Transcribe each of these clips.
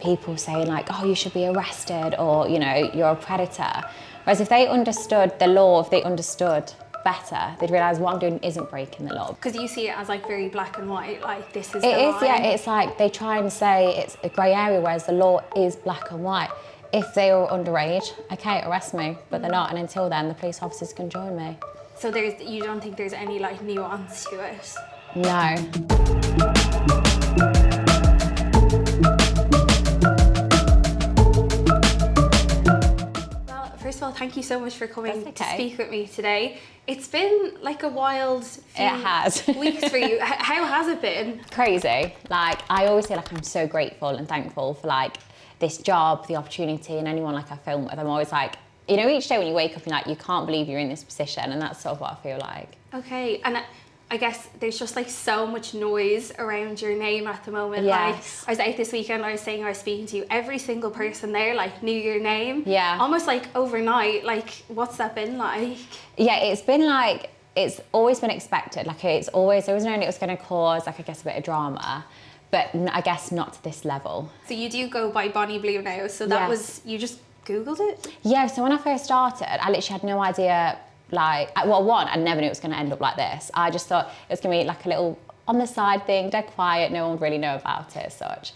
people saying like, oh, you should be arrested, or, you know, you're a predator. Whereas if they understood the law, if they understood better, they'd realise what I'm doing isn't breaking the law. Because you see it as like very black and white, like this is It the is, line. yeah, it's like they try and say it's a grey area, whereas the law is black and white. If they were underage, okay, arrest me, but they're not, and until then, the police officers can join me. So you don't think there's any like nuance to it? No. First of all, thank you so much for coming That's to okay. speak with me today. It's been like a wild few weeks for you. How has it been? Crazy. Like, I always feel like I'm so grateful and thankful for like this job, the opportunity, and anyone like I film with. I'm always like, you know, each day when you wake up, you're like, you can't believe you're in this position, and that's sort of what I feel like. Okay, and I guess there's just like so much noise around your name at the moment. Yes. Like, I was out this weekend, I was saying I was speaking to you, every single person there like knew your name. Yeah. Almost like overnight. Like, what's that been like? Yeah, it's been like, it's always been expected. Like, it's always, there was known it was going to cause, like, I guess, a bit of drama, but I guess not to this level. So you do go by Bonnie Blue now, so that was, you just Googled it? Yeah, so when I first started, I literally had no idea, like, well, one, I never knew it was going to end up like this. I just thought it was going to be like a little on the side thing, dead quiet, no one would really know about it as such.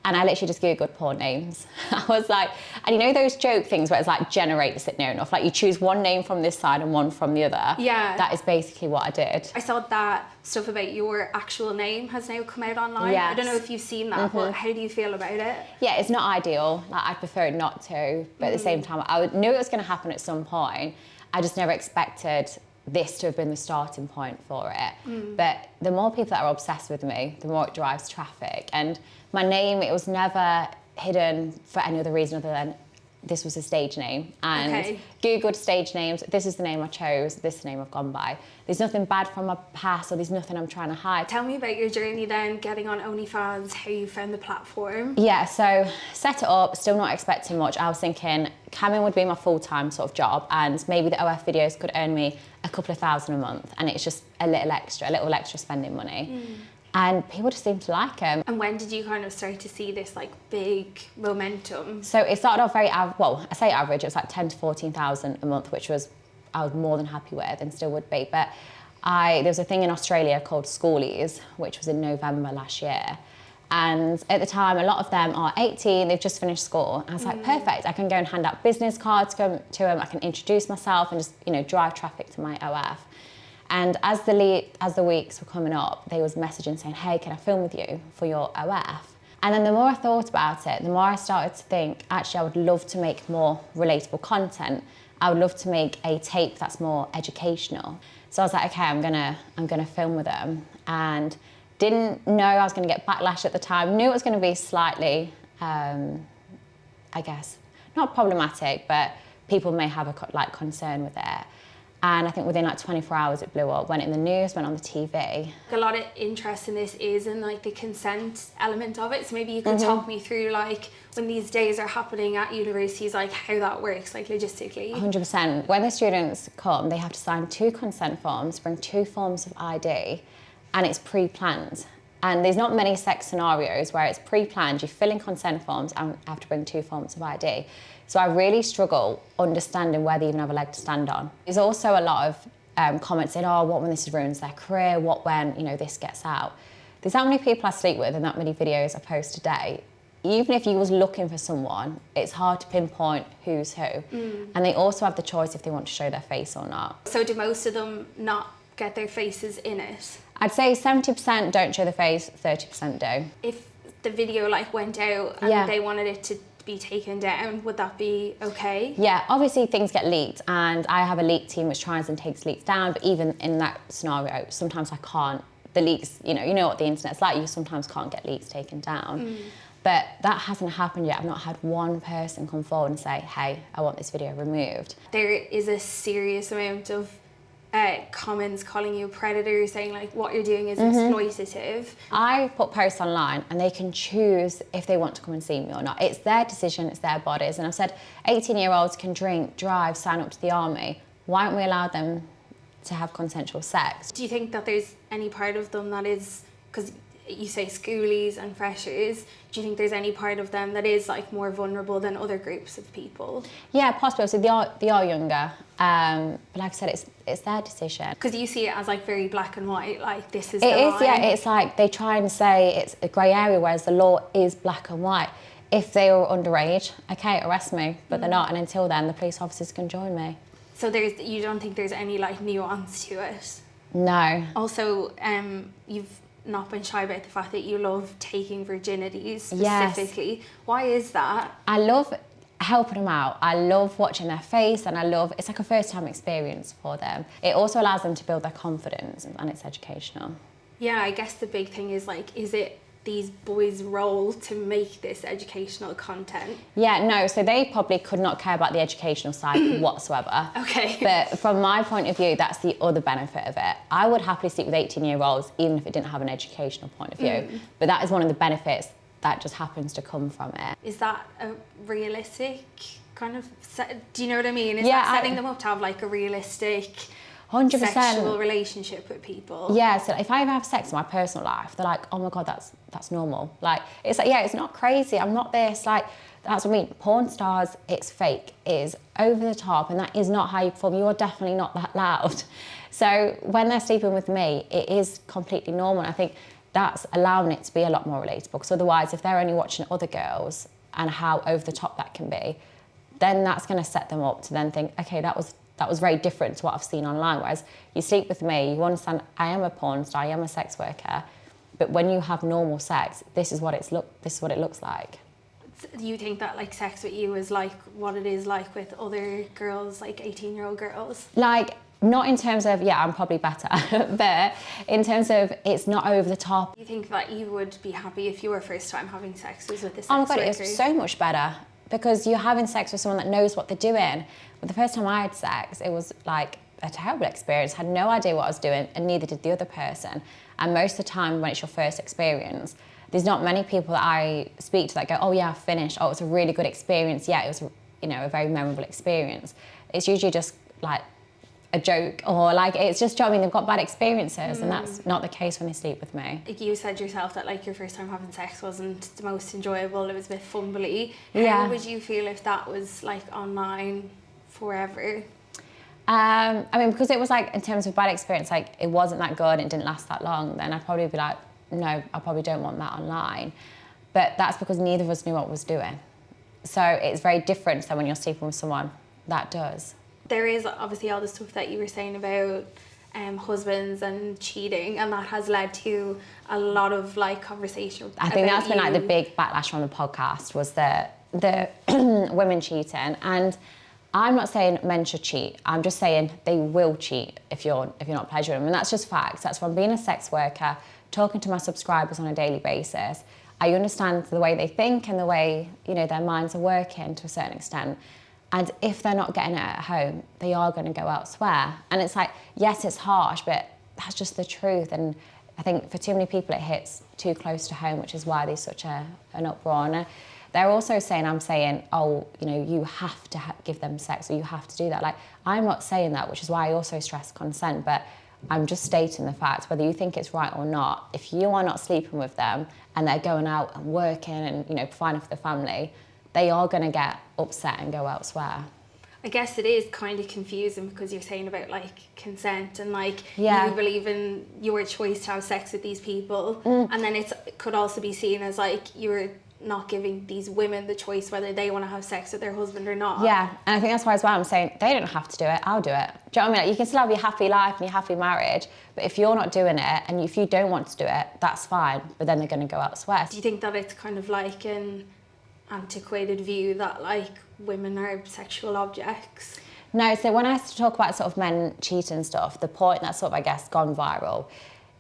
And I literally just Googled porn names. I was like, and you know those joke things where it's like generate this near enough, like you choose one name from this side and one from the other. Yeah. That is basically what I did. I saw that stuff about your actual name has now come out online. Yes. I don't know if you've seen that, but how do you feel about it? Yeah, it's not ideal. Like, I'd prefer it not to, but at the same time, knew it was going to happen at some point. I just never expected this to have been the starting point for it. But the more people that are obsessed with me, the more it drives traffic. And my name, it was never hidden for any other reason other than this was a stage name. And Googled stage names, this is the name I chose, this is the name I've gone by. There's nothing bad from my past, or there's nothing I'm trying to hide. Tell me about your journey then, getting on OnlyFans, how you found the platform. Yeah, so set it up, still not expecting much. I was thinking camming would be my full-time sort of job, and maybe the OF videos could earn me a couple of $1,000 a month, and it's just a little extra spending money. And people just seem to like them. And when did you kind of start to see this like big momentum? So it started off very, well, I say average, it was like 10 to 14,000 a month, which I was more than happy with and still would be. But there was a thing in Australia called Schoolies, which was in November last year. And at the time, a lot of them are 18, they've just finished school. And I was like, perfect, I can go and hand out business cards to them, I can introduce myself and just, you know, drive traffic to my OF. And as the weeks were coming up, they was messaging saying, hey, can I film with you for your OF? And then the more I thought about it, the more I started to think, actually, I would love to make more relatable content. I would love to make a tape that's more educational. So I was like, okay, I'm gonna film with them. And didn't know I was gonna get backlash at the time. Knew it was gonna be slightly, I guess, not problematic, but people may have a concern with it. And I think within like 24 hours it blew up, went in the news, went on the TV. A lot of interest in this is in like the consent element of it. So maybe you could talk me through like when these days are happening at universities, like how that works, like logistically. 100%. When the students come, they have to sign 2 consent forms, bring 2 forms of ID, and it's pre-planned. And there's not many sex scenarios where it's pre-planned, you fill in consent forms and have to bring 2 forms of ID. So I really struggle understanding where they even have a leg to stand on. There's also a lot of comments saying, oh, what when this ruins their career? What when, you know, this gets out? There's that many people I sleep with and that many videos I post a day. Even if you was looking for someone, it's hard to pinpoint who's who. And they also have the choice if they want to show their face or not. So do most of them not get their faces in it? I'd say 70% don't show the face, 30% do. If the video like went out and they wanted it to be taken down, would that be okay? Yeah, obviously things get leaked, and I have a leak team which tries and takes leaks down, but even in that scenario, sometimes I can't. The leaks, you know what the internet's like, you sometimes can't get leaks taken down. But that hasn't happened yet. I've not had one person come forward and say, hey, I want this video removed. There is a serious amount of comments calling you a predator, saying like what you're doing is exploitative. I put posts online and they can choose if they want to come and see me or not. It's their decision, it's their bodies. And I've said 18-year-olds can drink, drive, sign up to the army. Why don't we allow them to have consensual sex? Do you think that there's any part of them that is, because you say schoolies and freshers, do you think there's any part of them that is like more vulnerable than other groups of people? Yeah, possibly. So they are younger, but like I said, it's their decision. Because you see it as like very black and white, like this is It the is, line. yeah. It's like they try and say it's a grey area, whereas the law is black and white. If they are underage, okay, arrest me, but they're not, and until then, the police officers can join me. So you don't think there's any like nuance to it? No. Also, you've not been shy about the fact that you love taking virginities specifically. Yes. Why is that? I love helping them out. I love watching their face, and it's like a first time experience for them. It also allows them to build their confidence, and it's educational. Yeah, I guess the big thing is like, is it these boys' role to make this educational content? Yeah, no, so they probably could not care about the educational side whatsoever. Okay. But from my point of view, that's the other benefit of it. I would happily sleep with 18-year-olds even if it didn't have an educational point of view. But that is one of the benefits that just happens to come from it. Is that a realistic kind of do you know what I mean? Is that setting them up to have like a realistic 100% sexual relationship with people? Yeah, so if I ever have sex in my personal life, they're like, oh my God, that's normal. Like, it's like, yeah, it's not crazy. I'm not this. Like, that's what I mean. Porn stars, it's fake, it is over the top, and that is not how you perform. You're definitely not that loud. So when they're sleeping with me, it is completely normal. And I think that's allowing it to be a lot more relatable, because otherwise, if they're only watching other girls and how over the top that can be, then that's going to set them up to then think, okay, that was very different to what I've seen online. Whereas you sleep with me, you understand I am a porn star, I am a sex worker, but when you have normal sex, this is what it looks like. Do you think that like sex with you is like what it is like with other girls, like 18-year-old girls? Like, not in terms of, yeah, I'm probably better, but in terms of it's not over the top. Do you think that you would be happy if your first time having sex was with a sex worker? Oh my God, worker? it's so much better, because you're having sex with someone that knows what they're doing. But the first time I had sex, it was like a terrible experience. I had no idea what I was doing, and neither did the other person. And most of the time when it's your first experience, there's not many people that I speak to that go, oh yeah, I finished. Oh, it was a really good experience. Yeah, it was, a very memorable experience. It's usually just like a joke, or like, it's just, I mean, they've got bad experiences, and that's not the case when they sleep with me. You said yourself that like your first time having sex wasn't the most enjoyable, it was a bit fumbly. Yeah. How would you feel if that was like online forever? I mean, because it was like, in terms of bad experience, like it wasn't that good, it didn't last that long, then I'd probably be like, no, I probably don't want that online. But that's because neither of us knew what we was doing. So it's very different than when you're sleeping with someone that does. There is obviously all the stuff that you were saying about husbands and cheating, and that has led to a lot of like conversation. I think that's been like the big backlash from the podcast, was the women cheating. And I'm not saying men should cheat. I'm just saying they will cheat if you're not pleasuring them, and that's just facts. That's from being a sex worker, talking to my subscribers on a daily basis. I understand the way they think and the way their minds are working to a certain extent. And if they're not getting it at home, they are going to go elsewhere. And it's like, yes, it's harsh, but that's just the truth. And I think for too many people, it hits too close to home, which is why there's such an uproar. And they're also saying, I'm saying, oh, you have to give them sex, or you have to do that. Like, I'm not saying that, which is why I also stress consent, but I'm just stating the fact, whether you think it's right or not. If you are not sleeping with them and they're going out and working and, providing for the family, they are going to get upset and go elsewhere. I guess it is kind of confusing, because you're saying about like consent and like you believe in your choice to have sex with these people, and then it could also be seen as like you're not giving these women the choice whether they want to have sex with their husband or not. Yeah, and I think that's why as well I'm saying they don't have to do it, I'll do it. Do you know what I mean? Like, you can still have your happy life and your happy marriage, but if you're not doing it and if you don't want to do it, that's fine, but then they're going to go elsewhere. Do you think that it's kind of like an antiquated view that like women are sexual objects? No, so when I talk about sort of men cheating and stuff, the point that's sort of, I guess, gone viral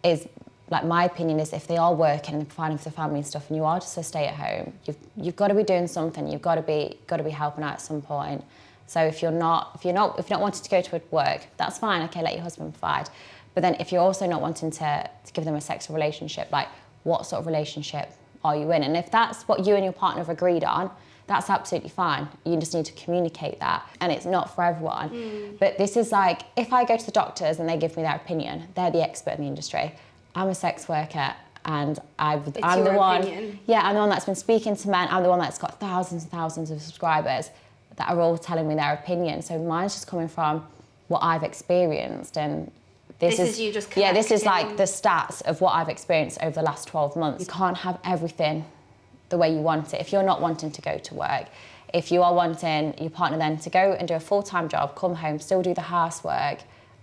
is, like, my opinion is if they are working and providing for the family and stuff, and you are just a stay at home, you've got to be doing something. You've got to be helping out at some point. So if you're not wanting to go to work, that's fine. Okay, let your husband provide. But then if you're also not wanting to give them a sexual relationship, like, what sort of relationship are you in? And if that's what you and your partner have agreed on, that's absolutely fine. You just need to communicate that. And it's not for everyone. But this is like, if I go to the doctors and they give me their opinion, they're the expert in the industry. I'm a sex worker. And I'm the your one, opinion. yeah, I'm the one that's been speaking to men. I'm the one that's got thousands and thousands of subscribers that are all telling me their opinion. So mine's just coming from what I've experienced, and this is you just yeah, this is like collecting. the stats of what I've experienced over the last 12 months. You can't have everything the way you want it. If you're not wanting to go to work, if you are wanting your partner then to go and do a full-time job, come home, still do the housework,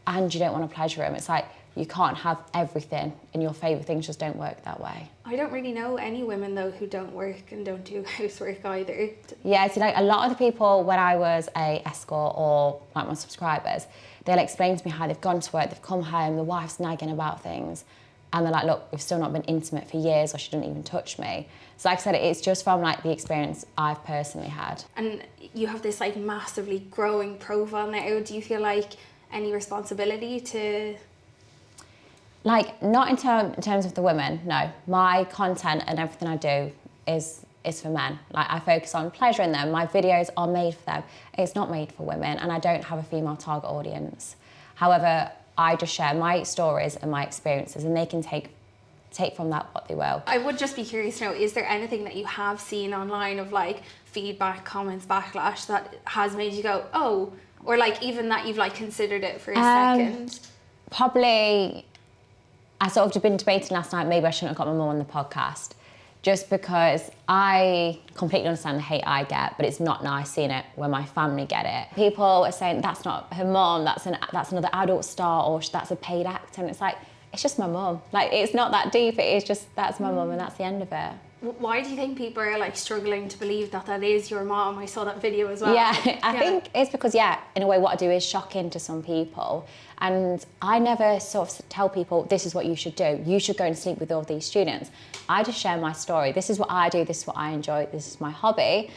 and you don't want to pleasure him, it's like you can't have everything in your favour. Things just don't work that way. I don't really know any women though who don't work and don't do housework either. Yeah, so like a lot of the people when I was a escort or like my subscribers, they'll explain to me how they've gone to work, they've come home, the wife's nagging about things, and they're like, look, we've still not been intimate for years, or she didn't even touch me. So like I said, it's just from like the experience I've personally had. And you have this like massively growing profile now. Do you feel like any responsibility to... Like, not in terms of the women, no. My content and everything I do is for men. Like, I focus on pleasuring them. My videos are made for them. It's not made for women, and I don't have a female target audience. However, I just share my stories and my experiences, and they can take from that what they will. I would just be curious to know, is there anything that you have seen online of like feedback, comments, backlash that has made you go, oh, or like even that you've like considered it for a second? Probably, I sort of been debating last night, maybe I shouldn't have got my mum on the podcast, just because I completely understand the hate I get, but it's not nice seeing it when my family get it. People are saying that's not her mum, that's another adult star, or that's a paid actor, and it's like, it's just my mum. Like, it's not that deep, it is just, that's my mum and that's the end of it. Why do you think people are like struggling to believe that that is your mom? I saw that video as well. Yeah, I think it's because, yeah, in a way what I do is shocking to some people. And I never sort of tell people, this is what you should do. You should go and sleep with all these students. I just share my story. This is what I do, this is what I enjoy, this is my hobby.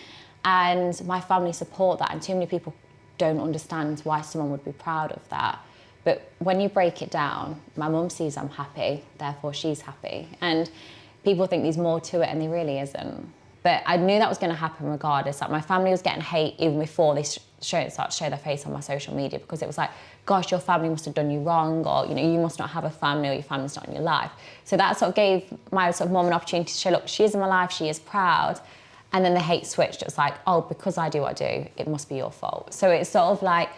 And my family support that. And too many people don't understand why someone would be proud of that. But when you break it down, my mum sees I'm happy, therefore she's happy. And people think there's more to it, and there really isn't. But I knew that was going to happen regardless. Like, my family was getting hate even before they started to show their face on my social media, because it was like, gosh, your family must have done you wrong, or, you know, you must not have a family, or your family's not in your life. So that sort of gave my sort of mum an opportunity to show, look, she is in my life, she is proud. And then the hate switched. It was like, oh, because I do what I do, it must be your fault. So it's sort of like,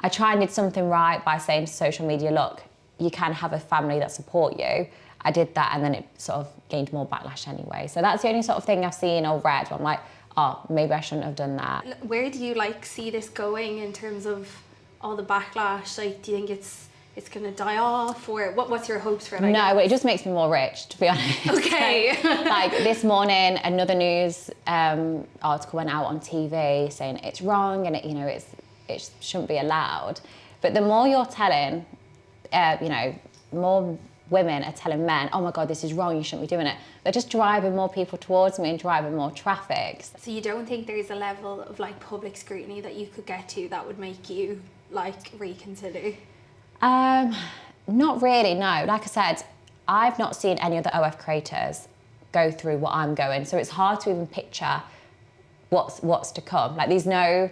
I try and did something right by saying to social media, look, you can have a family that support you. I did that, and then it sort of gained more backlash anyway. So that's the only sort of thing I've seen or read where I'm like, oh, maybe I shouldn't have done that. Where do you like see this going in terms of all the backlash? Like, do you think it's gonna die off, or what's your hopes for it? No, it just makes me more rich, to be honest. Okay. Like this morning, another news article went out on TV saying it's wrong and it shouldn't be allowed. But the more you're telling, more women are telling men, oh my God, this is wrong, you shouldn't be doing it. They're just driving more people towards me and driving more traffic. So you don't think there's a level of like public scrutiny that you could get to that would make you like reconsider? Not really, no. Like I said, I've not seen any other OF creators go through what I'm going, so it's hard to even picture what's to come. Like, there's no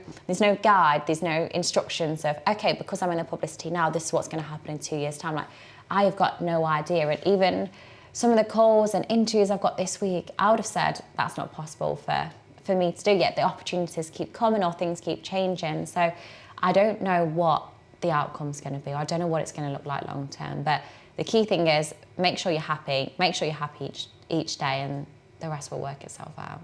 guide, there's no instructions of, okay, because I'm in the publicity now, this is what's going to happen in 2 years' time. Like, I have got no idea. And even some of the calls and interviews I've got this week, I would have said that's not possible for me to do, yet the opportunities keep coming or things keep changing. So I don't know what the outcome's going to be. I don't know what it's going to look like long term. But the key thing is, make sure you're happy each day, and the rest will work itself out.